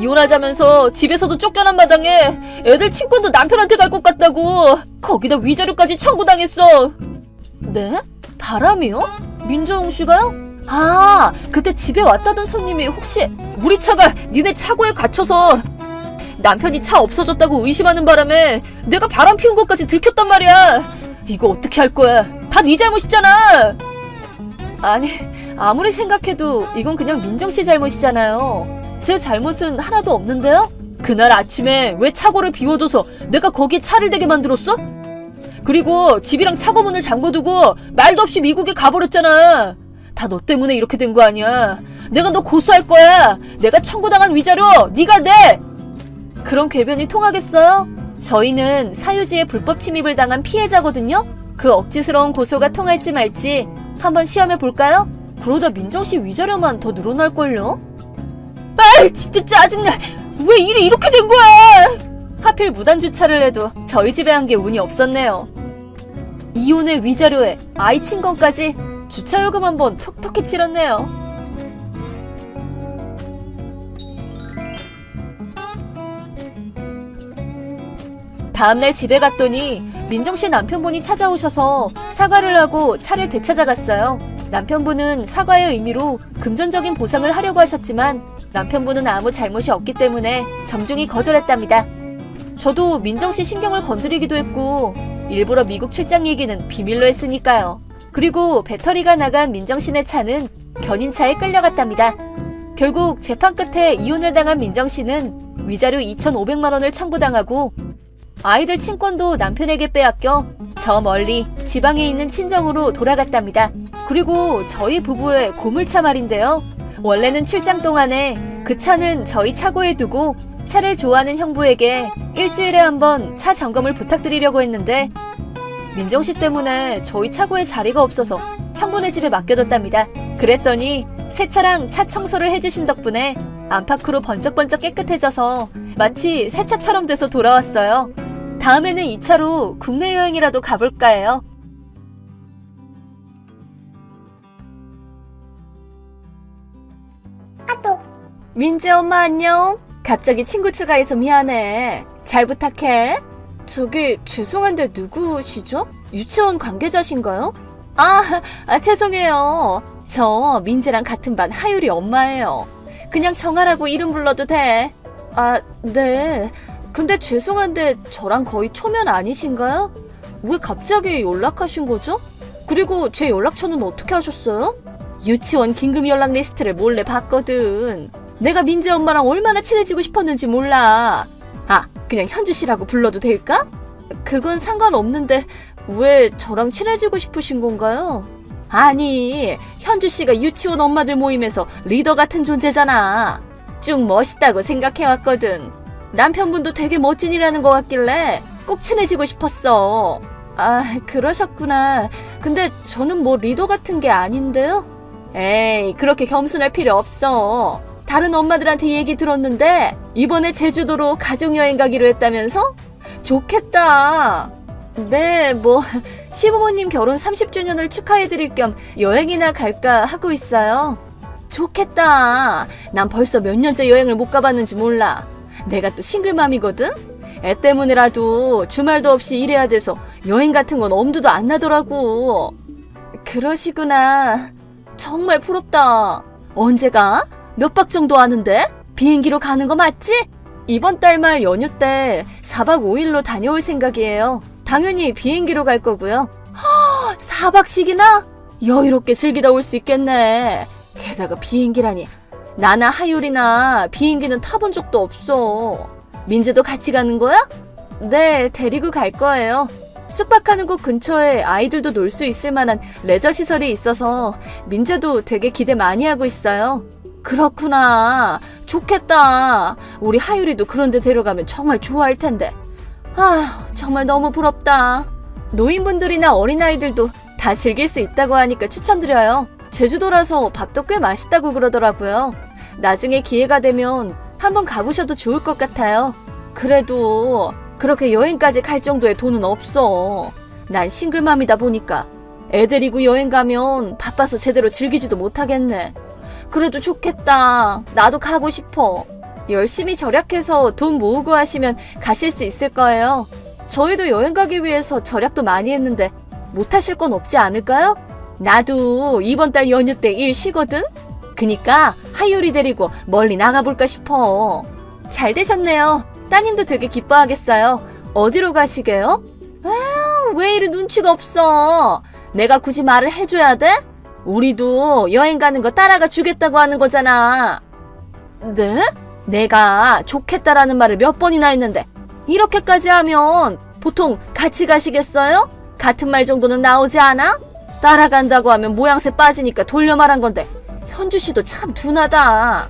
D: 이혼하자면서 집에서도 쫓겨난 마당에 애들 친권도 남편한테 갈 것 같다고. 거기다 위자료까지 청구당했어. 네? 바람이요? 민정 씨가요? 아, 그때 집에 왔다던 손님이 혹시 우리 차가 니네 차고에 갇혀서 남편이 차 없어졌다고 의심하는 바람에 내가 바람 피운 것까지 들켰단 말이야. 이거 어떻게 할 거야? 다 네 잘못이잖아. 아니, 아무리 생각해도 이건 그냥 민정씨 잘못이잖아요. 제 잘못은 하나도 없는데요? 그날 아침에 왜 차고를 비워둬서 내가 거기에 차를 대게 만들었어? 그리고 집이랑 차고 문을 잠궈두고 말도 없이 미국에 가버렸잖아. 다 너 때문에 이렇게 된 거 아니야. 내가 너 고소할 거야. 내가 청구당한 위자료 네가 내. 그런 궤변이 통하겠어요? 저희는 사유지에 불법 침입을 당한 피해자거든요? 그 억지스러운 고소가 통할지 말지 한번 시험해 볼까요? 그러다 민정씨 위자료만 더 늘어날걸요? 아이 진짜 짜증나. 왜 일이 이렇게 된 거야? 하필 무단주차를 해도 저희 집에 한 게 운이 없었네요. 이혼의 위자료에 아이 친권까지 주차요금 한번 톡톡히 치렀네요. 다음날 집에 갔더니 민정씨 남편분이 찾아오셔서 사과를 하고 차를 되찾아갔어요. 남편분은 사과의 의미로 금전적인 보상을 하려고 하셨지만 남편분은 아무 잘못이 없기 때문에 정중히 거절했답니다. 저도 민정씨 신경을 건드리기도 했고 일부러 미국 출장 얘기는 비밀로 했으니까요. 그리고 배터리가 나간 민정씨네 차는 견인차에 끌려갔답니다. 결국 재판 끝에 이혼을 당한 민정씨는 위자료 2,500만 원을 청구당하고 아이들 친권도 남편에게 빼앗겨 저 멀리 지방에 있는 친정으로 돌아갔답니다. 그리고 저희 부부의 고물차 말인데요. 원래는 출장 동안에 그 차는 저희 차고에 두고 차를 좋아하는 형부에게 일주일에 한 번 차 점검을 부탁드리려고 했는데 민정씨 때문에 저희 차고에 자리가 없어서 형부네 집에 맡겨뒀답니다. 그랬더니 새 차랑 차 청소를 해주신 덕분에 안팎으로 번쩍번쩍 깨끗해져서 마치 새 차처럼 돼서 돌아왔어요. 다음에는 이 차로 국내 여행이라도 가볼까 해요. 민지 엄마 안녕. 갑자기 친구 추가해서 미안해. 잘 부탁해. 저기 죄송한데 누구시죠? 유치원 관계자신가요? 죄송해요. 저 민지랑 같은 반 하율이 엄마예요. 그냥 정하라고 이름 불러도 돼. 네. 근데 죄송한데 저랑 거의 초면 아니신가요? 왜 갑자기 연락하신 거죠? 그리고 제 연락처는 어떻게 하셨어요? 유치원 긴급 연락 리스트를 몰래 봤거든. 내가 민지 엄마랑 얼마나 친해지고 싶었는지 몰라. 그냥 현주 씨라고 불러도 될까? 그건 상관없는데 왜 저랑 친해지고 싶으신 건가요? 아니, 현주 씨가 유치원 엄마들 모임에서 리더 같은 존재잖아. 쭉 멋있다고 생각해왔거든. 남편분도 되게 멋진이라는 것 같길래 꼭 친해지고 싶었어. 그러셨구나. 근데 저는 뭐 리더 같은 게 아닌데요? 에이, 그렇게 겸손할 필요 없어. 다른 엄마들한테 얘기 들었는데 이번에 제주도로 가족여행 가기로 했다면서? 좋겠다. 네, 시부모님 결혼 30주년을 축하해드릴 겸 여행이나 갈까 하고 있어요. 좋겠다. 난 벌써 몇 년째 여행을 못 가봤는지 몰라. 내가 또 싱글맘이거든? 애 때문에라도 주말도 없이 일해야 돼서 여행 같은 건 엄두도 안 나더라고. 그러시구나. 정말 부럽다. 언제 가? 몇 박 정도 하는데? 비행기로 가는 거 맞지? 이번 달 말 연휴 때 4박 5일로 다녀올 생각이에요. 당연히 비행기로 갈 거고요. 4박씩이나? 여유롭게 즐기다 올 수 있겠네. 게다가 비행기라니. 나나 하율이나 비행기는 타본 적도 없어. 민지도 같이 가는 거야? 네, 데리고 갈 거예요. 숙박하는 곳 근처에 아이들도 놀 수 있을 만한 레저 시설이 있어서 민지도 되게 기대 많이 하고 있어요. 그렇구나. 좋겠다. 우리 하율이도 그런 데 데려가면 정말 좋아할 텐데. 정말 너무 부럽다. 노인분들이나 어린아이들도 다 즐길 수 있다고 하니까 추천드려요. 제주도라서 밥도 꽤 맛있다고 그러더라고요. 나중에 기회가 되면 한번 가보셔도 좋을 것 같아요. 그래도 그렇게 여행까지 갈 정도의 돈은 없어. 난 싱글맘이다 보니까 애 데리고 여행 가면 바빠서 제대로 즐기지도 못하겠네. 그래도 좋겠다. 나도 가고 싶어. 열심히 절약해서 돈 모으고 하시면 가실 수 있을 거예요. 저희도 여행 가기 위해서 절약도 많이 했는데 못하실 건 없지 않을까요? 나도 이번 달 연휴 때 일 쉬거든? 그니까 하율이 데리고 멀리 나가볼까 싶어. 잘 되셨네요. 따님도 되게 기뻐하겠어요. 어디로 가시게요? 왜 이리 눈치가 없어. 내가 굳이 말을 해줘야 돼? 우리도 여행 가는 거 따라가 주겠다고 하는 거잖아. 네? 내가 좋겠다라는 말을 몇 번이나 했는데 이렇게까지 하면 보통 같이 가시겠어요? 같은 말 정도는 나오지 않아? 따라간다고 하면 모양새 빠지니까 돌려 말한 건데 현주 씨도 참 둔하다.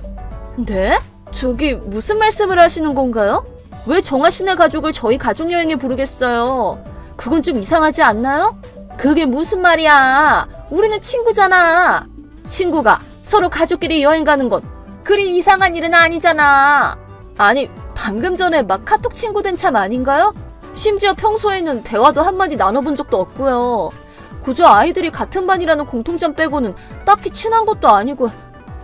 D: 네? 저기 무슨 말씀을 하시는 건가요? 왜 정아 씨네 가족을 저희 가족여행에 부르겠어요? 그건 좀 이상하지 않나요? 그게 무슨 말이야. 우리는 친구잖아. 친구가 서로 가족끼리 여행 가는 건 그리 이상한 일은 아니잖아. 아니, 방금 전에 막 카톡 친구 된 참 아닌가요? 심지어 평소에는 대화도 한마디 나눠본 적도 없고요. 그저 아이들이 같은 반이라는 공통점 빼고는 딱히 친한 것도 아니고.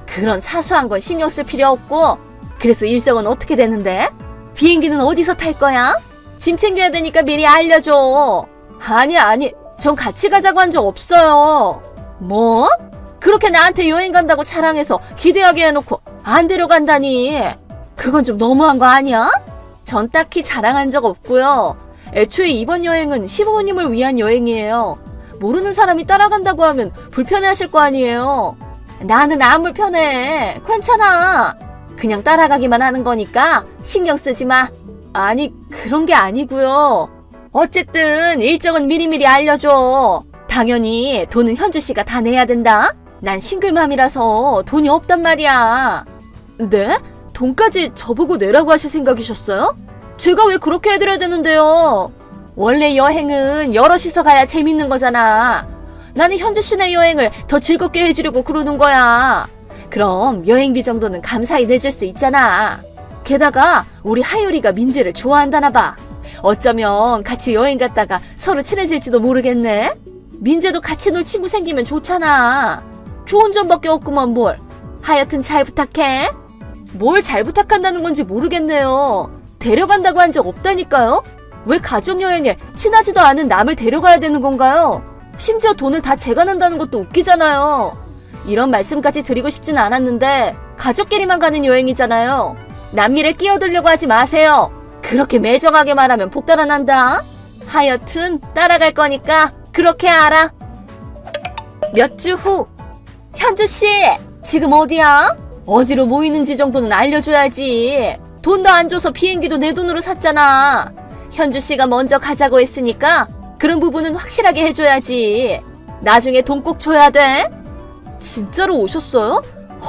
D: 그런 사소한 건 신경 쓸 필요 없고. 그래서 일정은 어떻게 되는데? 비행기는 어디서 탈 거야? 짐 챙겨야 되니까 미리 알려줘. 아니, 전 같이 가자고 한 적 없어요. 뭐? 그렇게 나한테 여행 간다고 자랑해서 기대하게 해놓고 안 데려간다니. 그건 좀 너무한 거 아니야? 전 딱히 자랑한 적 없고요. 애초에 이번 여행은 시부모님을 위한 여행이에요. 모르는 사람이 따라간다고 하면 불편해하실 거 아니에요. 나는 안 불편해. 괜찮아. 그냥 따라가기만 하는 거니까 신경 쓰지 마. 아니, 그런 게 아니고요. 어쨌든 일정은 미리미리 알려줘. 당연히 돈은 현주 씨가 다 내야 된다. 난 싱글맘이라서 돈이 없단 말이야. 네? 돈까지 저보고 내라고 하실 생각이셨어요? 제가 왜 그렇게 해드려야 되는데요? 원래 여행은 여럿이서 가야 재밌는 거잖아. 나는 현주 씨네 여행을 더 즐겁게 해주려고 그러는 거야. 그럼 여행비 정도는 감사히 내줄 수 있잖아. 게다가 우리 하율이가 민지를 좋아한다나 봐. 어쩌면 같이 여행 갔다가 서로 친해질지도 모르겠네. 민재도 같이 놀 친구 생기면 좋잖아. 좋은 점밖에 없구만 뭘. 하여튼 잘 부탁해. 뭘 잘 부탁한다는 건지 모르겠네요. 데려간다고 한 적 없다니까요? 왜 가족여행에 친하지도 않은 남을 데려가야 되는 건가요? 심지어 돈을 다 제가 낸다는 것도 웃기잖아요. 이런 말씀까지 드리고 싶진 않았는데 가족끼리만 가는 여행이잖아요. 남일에 끼어들려고 하지 마세요. 그렇게 매정하게 말하면 복 달아난다. 하여튼 따라갈 거니까 그렇게 알아. 몇 주 후. 현주씨, 지금 어디야? 어디로 모이는지 정도는 알려줘야지. 돈도 안 줘서 비행기도 내 돈으로 샀잖아. 현주씨가 먼저 가자고 했으니까 그런 부분은 확실하게 해줘야지. 나중에 돈 꼭 줘야 돼. 진짜로 오셨어요?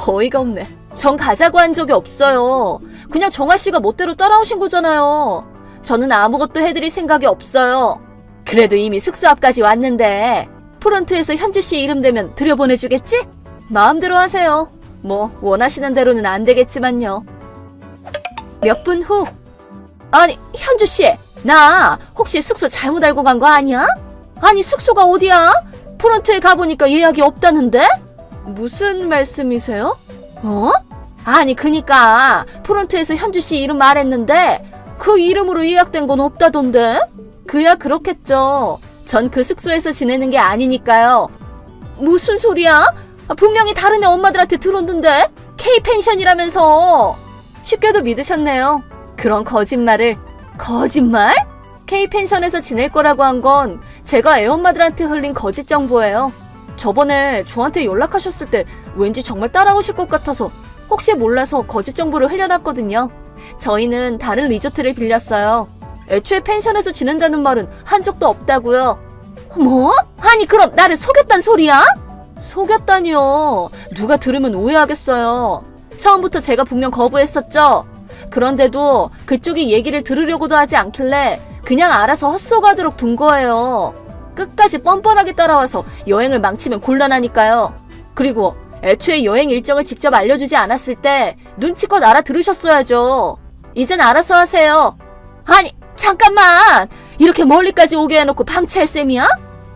D: 어이가 없네. 전 가자고 한 적이 없어요. 그냥 정아씨가 멋대로 따라오신 거잖아요. 저는 아무것도 해드릴 생각이 없어요. 그래도 이미 숙소 앞까지 왔는데 프론트에서 현주씨 이름 대면 들여보내주겠지? 마음대로 하세요. 뭐 원하시는 대로는 안 되겠지만요. 몇 분 후. 아니, 현주씨, 나 혹시 숙소 잘못 알고 간 거 아니야? 아니, 숙소가 어디야? 프론트에 가보니까 예약이 없다는데? 무슨 말씀이세요? 어? 아니, 그니까 프론트에서 현주씨 이름 말했는데 그 이름으로 예약된 건 없다던데? 그야 그렇겠죠. 전 그 숙소에서 지내는 게 아니니까요. 무슨 소리야? 분명히 다른 애 엄마들한테 들었는데? K펜션이라면서. 쉽게도 믿으셨네요. 그런 거짓말을. 거짓말? K펜션에서 지낼 거라고 한 건 제가 애엄마들한테 흘린 거짓 정보예요. 저번에 저한테 연락하셨을 때 왠지 정말 따라오실 것 같아서 혹시 몰라서 거짓 정보를 흘려놨거든요. 저희는 다른 리조트를 빌렸어요. 애초에 펜션에서 지낸다는 말은 한 적도 없다고요. 뭐? 아니, 그럼 나를 속였단 소리야? 속였다니요. 누가 들으면 오해하겠어요. 처음부터 제가 분명 거부했었죠. 그런데도 그쪽이 얘기를 들으려고도 하지 않길래 그냥 알아서 헛소가도록 둔 거예요. 끝까지 뻔뻔하게 따라와서 여행을 망치면 곤란하니까요. 그리고 애초에 여행 일정을 직접 알려주지 않았을 때 눈치껏 알아들으셨어야죠. 이젠 알아서 하세요. 아니, 잠깐만! 이렇게 멀리까지 오게 해놓고 방치할 셈이야?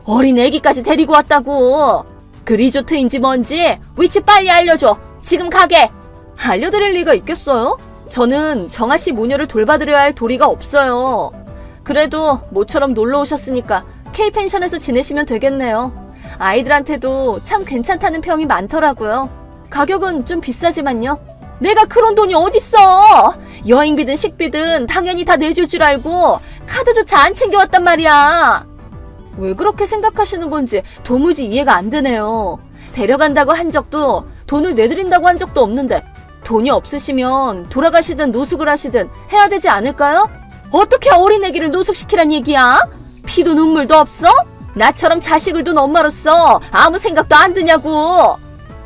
D: 어린 애기까지 데리고 왔다고. 그 리조트인지 뭔지 위치 빨리 알려줘. 지금 가게. 알려드릴 리가 있겠어요? 저는 정아씨 모녀를 돌봐드려야 할 도리가 없어요. 그래도 모처럼 놀러 오셨으니까 K펜션에서 지내시면 되겠네요. 아이들한테도 참 괜찮다는 평이 많더라고요. 가격은 좀 비싸지만요. 내가 그런 돈이 어딨어! 여행비든 식비든 당연히 다 내줄 줄 알고 카드조차 안 챙겨왔단 말이야. 왜 그렇게 생각하시는 건지 도무지 이해가 안 되네요. 데려간다고 한 적도 돈을 내드린다고 한 적도 없는데 돈이 없으시면 돌아가시든 노숙을 하시든 해야 되지 않을까요? 어떻게 어린애기를 노숙시키란 얘기야? 피도 눈물도 없어? 나처럼 자식을 둔 엄마로서 아무 생각도 안 드냐고.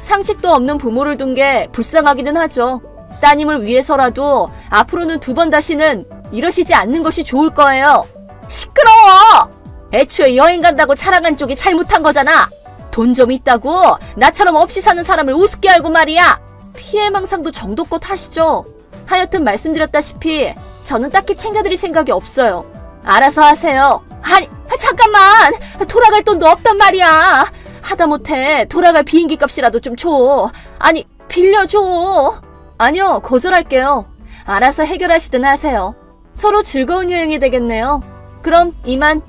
D: 상식도 없는 부모를 둔 게 불쌍하기는 하죠. 따님을 위해서라도 앞으로는 2번 다시는 이러시지 않는 것이 좋을 거예요. 시끄러워! 애초에 여행 간다고 자랑한 쪽이 잘못한 거잖아. 돈 좀 있다고 나처럼 없이 사는 사람을 우습게 알고 말이야. 피해망상도 정도껏 하시죠. 하여튼 말씀드렸다시피 저는 딱히 챙겨드릴 생각이 없어요. 알아서 하세요. 아니, 잠깐만! 돌아갈 돈도 없단 말이야. 하다못해 돌아갈 비행기 값이라도 좀 줘. 아니, 빌려줘. 아니요, 거절할게요. 알아서 해결하시든 하세요. 서로 즐거운 여행이 되겠네요. 그럼 이만.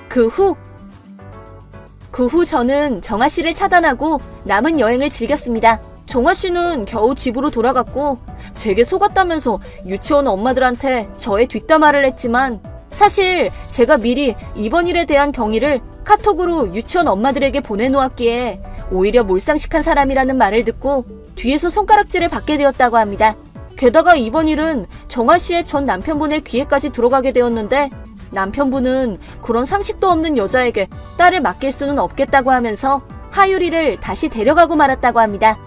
D: 그 후 저는 정아 씨를 차단하고 남은 여행을 즐겼습니다. 정아 씨는 겨우 집으로 돌아갔고 제게 속았다면서 유치원 엄마들한테 저의 뒷담화를 했지만 사실 제가 미리 이번 일에 대한 경위를 카톡으로 유치원 엄마들에게 보내놓았기에 오히려 몰상식한 사람이라는 말을 듣고 뒤에서 손가락질을 받게 되었다고 합니다. 게다가 이번 일은 정아 씨의 전 남편분의 귀에까지 들어가게 되었는데 남편분은 그런 상식도 없는 여자에게 딸을 맡길 수는 없겠다고 하면서 하유리를 다시 데려가고 말았다고 합니다.